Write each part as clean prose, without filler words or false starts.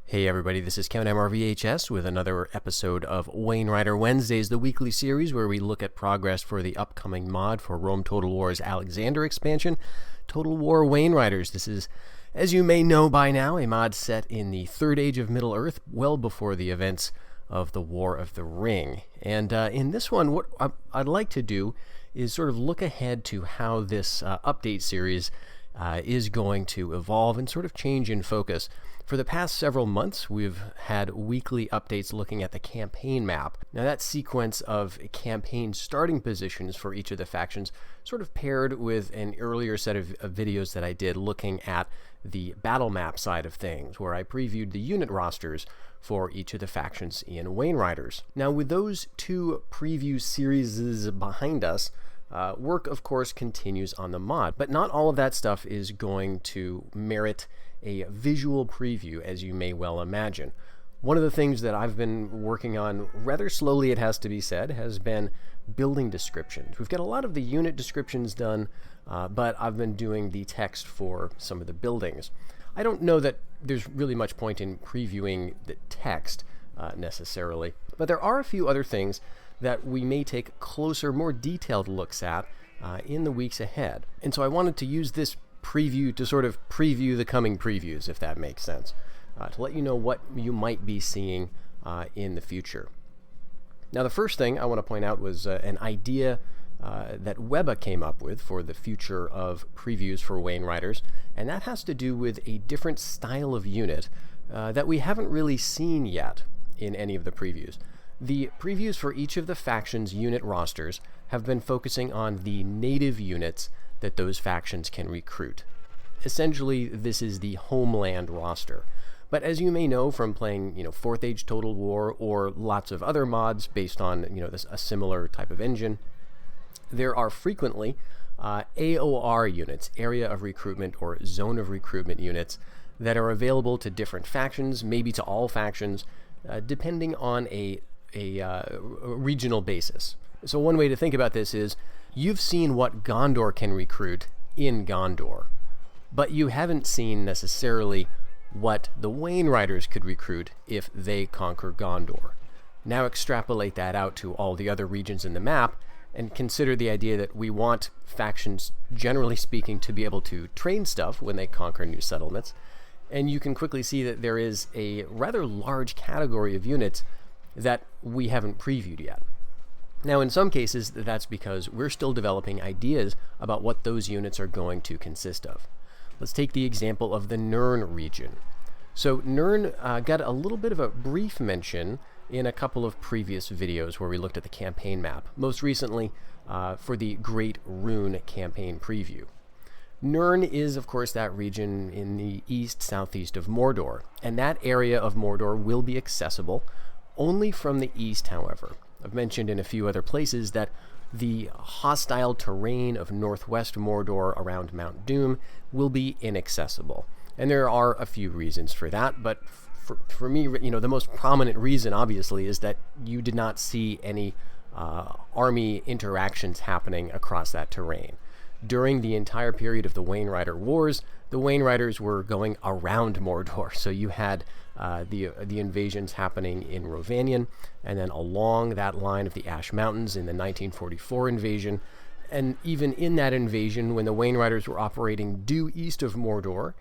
Hey everybody, this is Kevin MRVHS with another episode of Wainrider Wednesdays, the weekly series where we look at progress for the upcoming mod for Rome Total War's Alexander expansion, Total War Wainriders. This is, as you may know by now, a mod set in the Third Age of Middle-earth, well before the events of the War of the Ring. And in this one, what I'd like to do is sort of look ahead to how this update series is going to evolve and sort of change in focus. For the past several months, we've had weekly updates looking at the campaign map. Now, that sequence of campaign starting positions for each of the factions sort of paired with an earlier set of videos that I did looking at the battle map side of things, where I previewed the unit rosters for each of the factions in Wainriders. Now, with those two preview series behind us, work, of course, continues on the mod, but not all of that stuff is going to merit a visual preview, as you may well imagine. One of the things that I've been working on, rather slowly it has to be said, has been building descriptions. We've got a lot of the unit descriptions done, but I've been doing the text for some of the buildings. I don't know that there's really much point in previewing the text necessarily, but there are a few other things that we may take closer, more detailed looks at in the weeks ahead. And so I wanted to use this preview to sort of preview the coming previews, if that makes sense, to let you know what you might be seeing in the future. Now, the first thing I want to point out was an idea that Webba came up with for the future of previews for Wainriders, and that has to do with a different style of unit that we haven't really seen yet in any of the previews. The previews for each of the factions' unit rosters have been focusing on the native units that those factions can recruit. Essentially, this is the homeland roster. But as you may know from playing, 4th Age Total War or lots of other mods based on, a similar type of engine, there are frequently AOR units, Area of Recruitment or Zone of Recruitment units, that are available to different factions, maybe to all factions, depending on a regional basis. So one way to think about this is, you've seen what Gondor can recruit in Gondor, but you haven't seen necessarily what the Wainriders could recruit if they conquer Gondor. Now extrapolate that out to all the other regions in the map, and consider the idea that we want factions, generally speaking, to be able to train stuff when they conquer new settlements, and you can quickly see that there is a rather large category of units that we haven't previewed yet. Now, in some cases, that's because we're still developing ideas about what those units are going to consist of. Let's take the example of the Nurn region. So Nurn got a little bit of a brief mention in a couple of previous videos where we looked at the campaign map, most recently for the Great Rune campaign preview. Nurn is, of course, that region in the east-southeast of Mordor, and that area of Mordor will be accessible only from the east, however. I've mentioned in a few other places that the hostile terrain of northwest Mordor around Mount Doom will be inaccessible. And there are a few reasons for that, but for me, the most prominent reason, obviously, is that you did not see any army interactions happening across that terrain. During the entire period of the Wainrider Wars, the Wainriders were going around Mordor, so you had the invasions happening in Rovanion, and then along that line of the Ash Mountains in the 1944 invasion, and even in that invasion, when the Wainriders were operating due east of Mordor,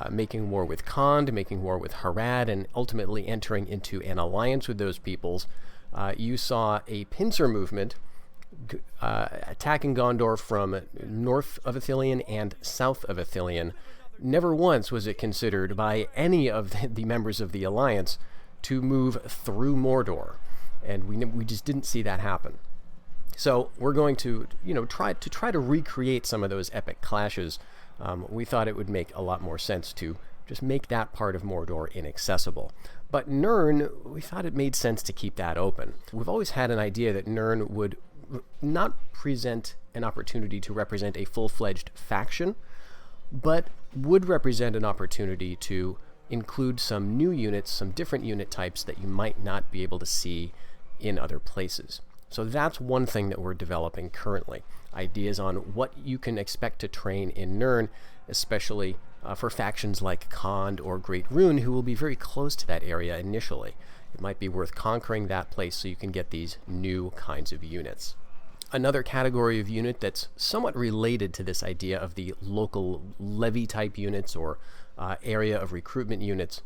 making war with Khand, making war with Harad, and ultimately entering into an alliance with those peoples, you saw a pincer movement attacking Gondor from north of Ithilien and south of Ithilien. Never once was it considered by any of the members of the Alliance to move through Mordor, and we just didn't see that happen. So we're going to, try to recreate some of those epic clashes. We thought it would make a lot more sense to just make that part of Mordor inaccessible. But Nurn, we thought it made sense to keep that open. We've always had an idea that Nurn would not present an opportunity to represent a full-fledged faction, but would represent an opportunity to include some new units, some different unit types that you might not be able to see in other places. So that's one thing that we're developing currently. Ideas on what you can expect to train in Nurn, especially for factions like Khand or Great Rune, who will be very close to that area initially. It might be worth conquering that place so you can get these new kinds of units. Another category of unit that's somewhat related to this idea of the local levy type units or area of recruitment units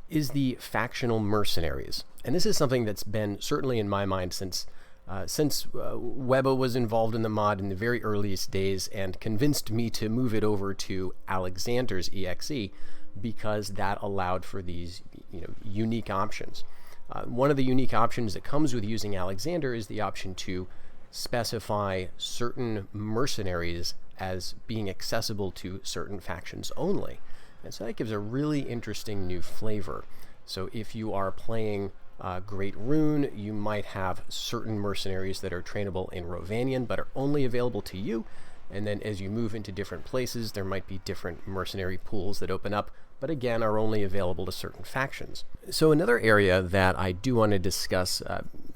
is the factional mercenaries. And this is something that's been certainly in my mind since Webba was involved in the mod in the very earliest days and convinced me to move it over to Alexander's EXE because that allowed for these unique options. One of the unique options that comes with using Alexander is the option to specify certain mercenaries as being accessible to certain factions only. And so that gives a really interesting new flavor. So if you are playing Great Rune, you might have certain mercenaries that are trainable in Rovanian but are only available to you. And then as you move into different places, there might be different mercenary pools that open up, but again are only available to certain factions. So another area that I do want to discuss,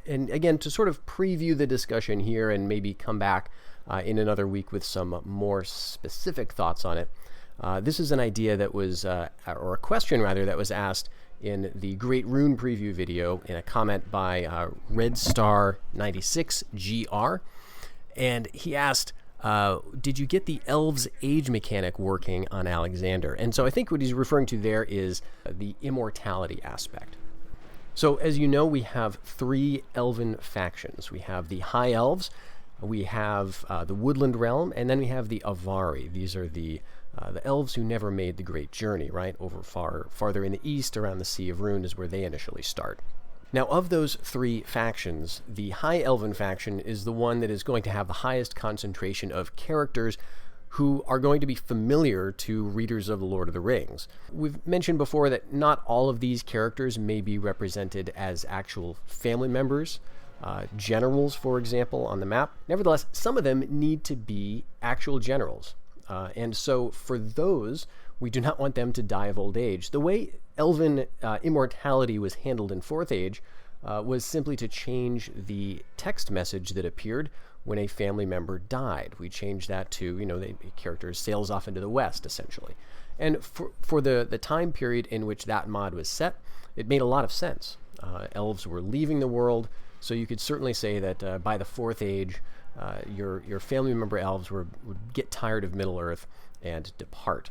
and again to sort of preview the discussion here and maybe come back in another week with some more specific thoughts on it. This is an idea that was, or a question rather, that was asked in the Great Rune preview video in a comment by RedStar96GR. And he asked, did you get the elves age mechanic working on Alexander? And so I think what he's referring to there is the immortality aspect. So as you know, we have 3 elven factions. We have the High Elves, we have the Woodland Realm, and then we have the Avari. These are the elves who never made the great journey, right? Over farther in the east, around the Sea of Rune, is where they initially start. Now, of those 3 factions, the High Elven faction is the one that is going to have the highest concentration of characters who are going to be familiar to readers of The Lord of the Rings. We've mentioned before that not all of these characters may be represented as actual family members, generals, for example, on the map. Nevertheless, some of them need to be actual generals. And so for those, we do not want them to die of old age. The way Elven immortality was handled in 4th Age was simply to change the text message that appeared when a family member died. We changed that to, the character sails off into the west, essentially. And for the time period in which that mod was set, it made a lot of sense. Elves were leaving the world, so you could certainly say that by the 4th Age, your family member elves would get tired of Middle-earth and depart.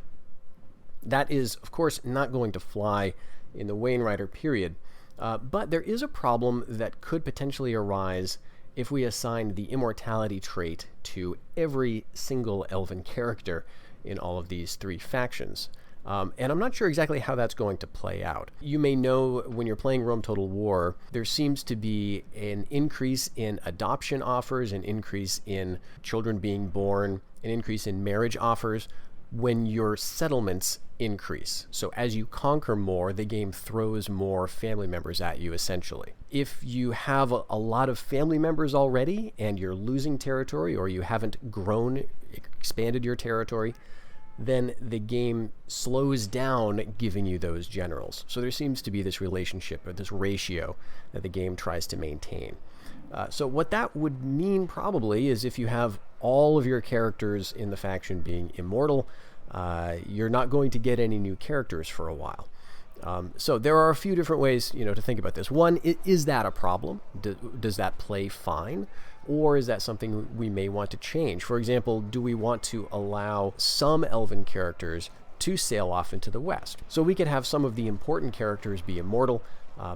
That is, of course, not going to fly in the Wainrider period, but there is a problem that could potentially arise if we assign the immortality trait to every single elven character in all of these 3 factions. And I'm not sure exactly how that's going to play out. You may know when you're playing Rome Total War, there seems to be an increase in adoption offers, an increase in children being born, an increase in marriage offers when your settlements increase. So as you conquer more, the game throws more family members at you, essentially. If you have a lot of family members already and you're losing territory, or you haven't expanded your territory, then the game slows down giving you those generals. So there seems to be this relationship, or this ratio, that the game tries to maintain. So what that would mean probably is if you have all of your characters in the faction being immortal, you're not going to get any new characters for a while. So there are a few different ways, to think about this. One, is that a problem? Does that play fine? Or is that something we may want to change? For example, do we want to allow some elven characters to sail off into the west? So we could have some of the important characters be immortal,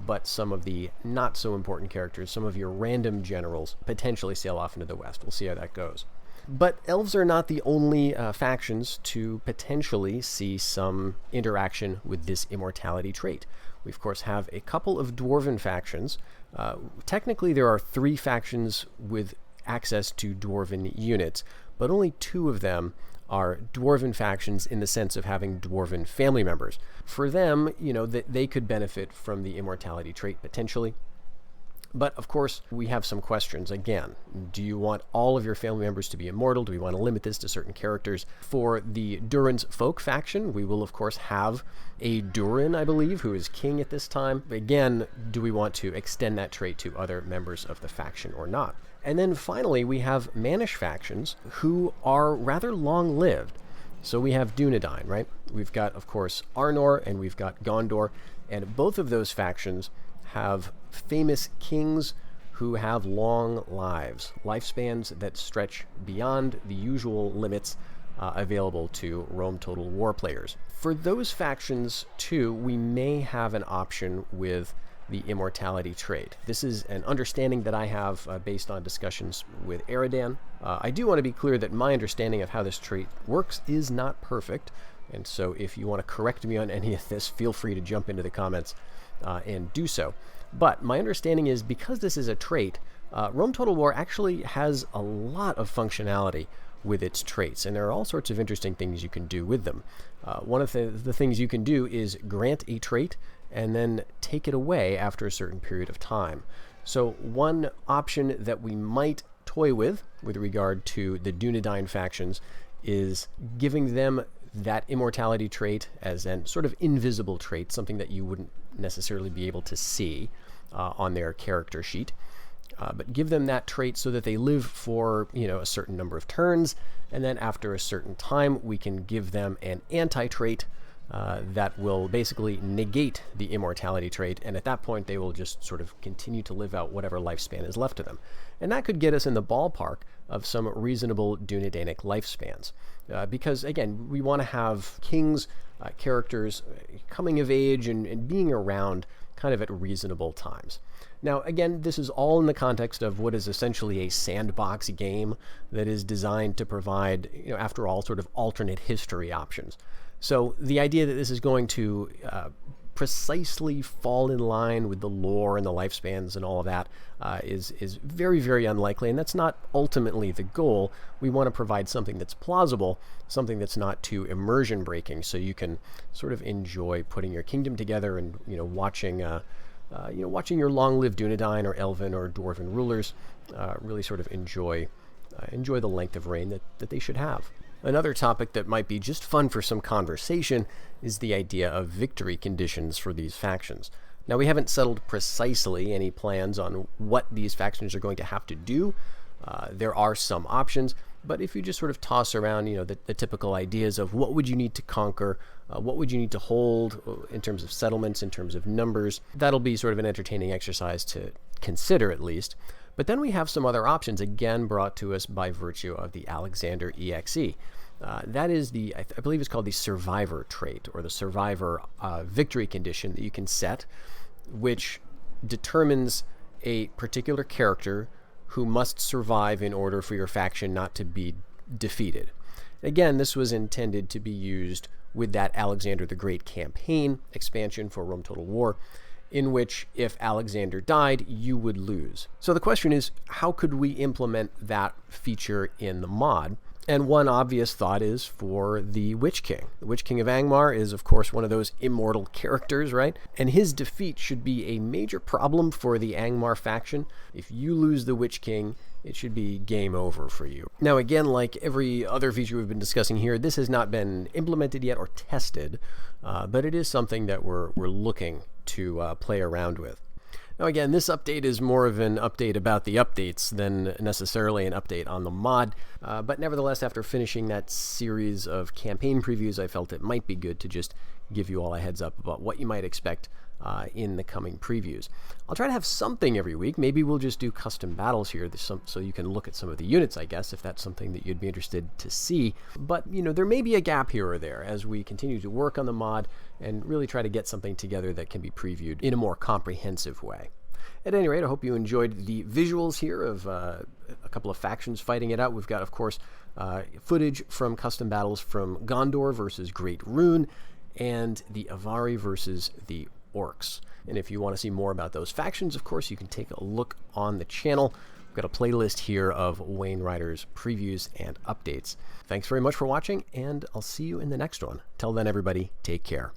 but some of the not so important characters, some of your random generals, potentially sail off into the west. We'll see how that goes. But elves are not the only factions to potentially see some interaction with this immortality trait. We, of course, have a couple of dwarven factions. Technically, there are 3 factions with access to dwarven units, but only 2 of them are dwarven factions in the sense of having dwarven family members. For them, they could benefit from the immortality trait potentially. But, of course, we have some questions. Again, do you want all of your family members to be immortal? Do we want to limit this to certain characters? For the Durin's Folk faction, we will, of course, have a Durin, I believe, who is king at this time. Again, do we want to extend that trait to other members of the faction or not? And then, finally, we have Manish factions who are rather long-lived. So we have Dunedain, right? We've got, of course, Arnor, and we've got Gondor, and both of those factions have famous kings who have long lives, lifespans that stretch beyond the usual limits available to Rome Total War players. For those factions, too, we may have an option with the Immortality trait. This is an understanding that I have based on discussions with Eridan. I do want to be clear that my understanding of how this trait works is not perfect, and so if you want to correct me on any of this, feel free to jump into the comments and do so. But my understanding is, because this is a trait, Rome Total War actually has a lot of functionality with its traits, and there are all sorts of interesting things you can do with them. One of the things you can do is grant a trait and then take it away after a certain period of time. So one option that we might toy with regard to the Dunedain factions is giving them that Immortality trait as an sort of invisible trait, something that you wouldn't necessarily be able to see on their character sheet. But give them that trait so that they live for, a certain number of turns, and then after a certain time we can give them an anti-trait that will basically negate the Immortality trait, and at that point they will just sort of continue to live out whatever lifespan is left to them. And that could get us in the ballpark of some reasonable Dunedainic lifespans. Because, again, we want to have kings, characters coming of age and being around kind of at reasonable times. Now, again, this is all in the context of what is essentially a sandbox game that is designed to provide, after all, sort of alternate history options. So the idea that this is going to precisely fall in line with the lore and the lifespans and all of that is very, very unlikely, and that's not ultimately the goal. We want to provide something that's plausible, something that's not too immersion breaking, so you can sort of enjoy putting your kingdom together and watching your long-lived Dunedain or Elven or Dwarven rulers really sort of enjoy the length of reign that they should have. Another topic that might be just fun for some conversation is the idea of victory conditions for these factions. Now, we haven't settled precisely any plans on what these factions are going to have to do. There are some options, but if you just sort of toss around, the typical ideas of what would you need to conquer, what would you need to hold in terms of settlements, in terms of numbers, that'll be sort of an entertaining exercise to consider at least. But then we have some other options, again brought to us by virtue of the Alexander EXE. That is I believe it's called the Survivor trait, or the Survivor victory condition that you can set, which determines a particular character who must survive in order for your faction not to be defeated. Again, this was intended to be used with that Alexander the Great campaign expansion for Rome Total War, in which if Alexander died, you would lose. So the question is, how could we implement that feature in the mod? And one obvious thought is for the Witch King. The Witch King of Angmar is, of course, one of those immortal characters, right? And his defeat should be a major problem for the Angmar faction. If you lose the Witch King, it should be game over for you. Now, again, like every other feature we've been discussing here, this has not been implemented yet or tested, but it is something that we're looking to play around with. Now, again, this update is more of an update about the updates than necessarily an update on the mod, but nevertheless, after finishing that series of campaign previews, I felt it might be good to just give you all a heads up about what you might expect in the coming previews. I'll try to have something every week. Maybe we'll just do custom battles here so you can look at some of the units, I guess, if that's something that you'd be interested to see. But, there may be a gap here or there as we continue to work on the mod and really try to get something together that can be previewed in a more comprehensive way. At any rate, I hope you enjoyed the visuals here of a couple of factions fighting it out. We've got, of course, footage from custom battles from Gondor versus Great Rune and the Avari versus the Orcs. And if you want to see more about those factions, of course, you can take a look on the channel. We've got a playlist here of Wainriders previews and updates. Thanks very much for watching, and I'll see you in the next one. Till then, everybody, take care.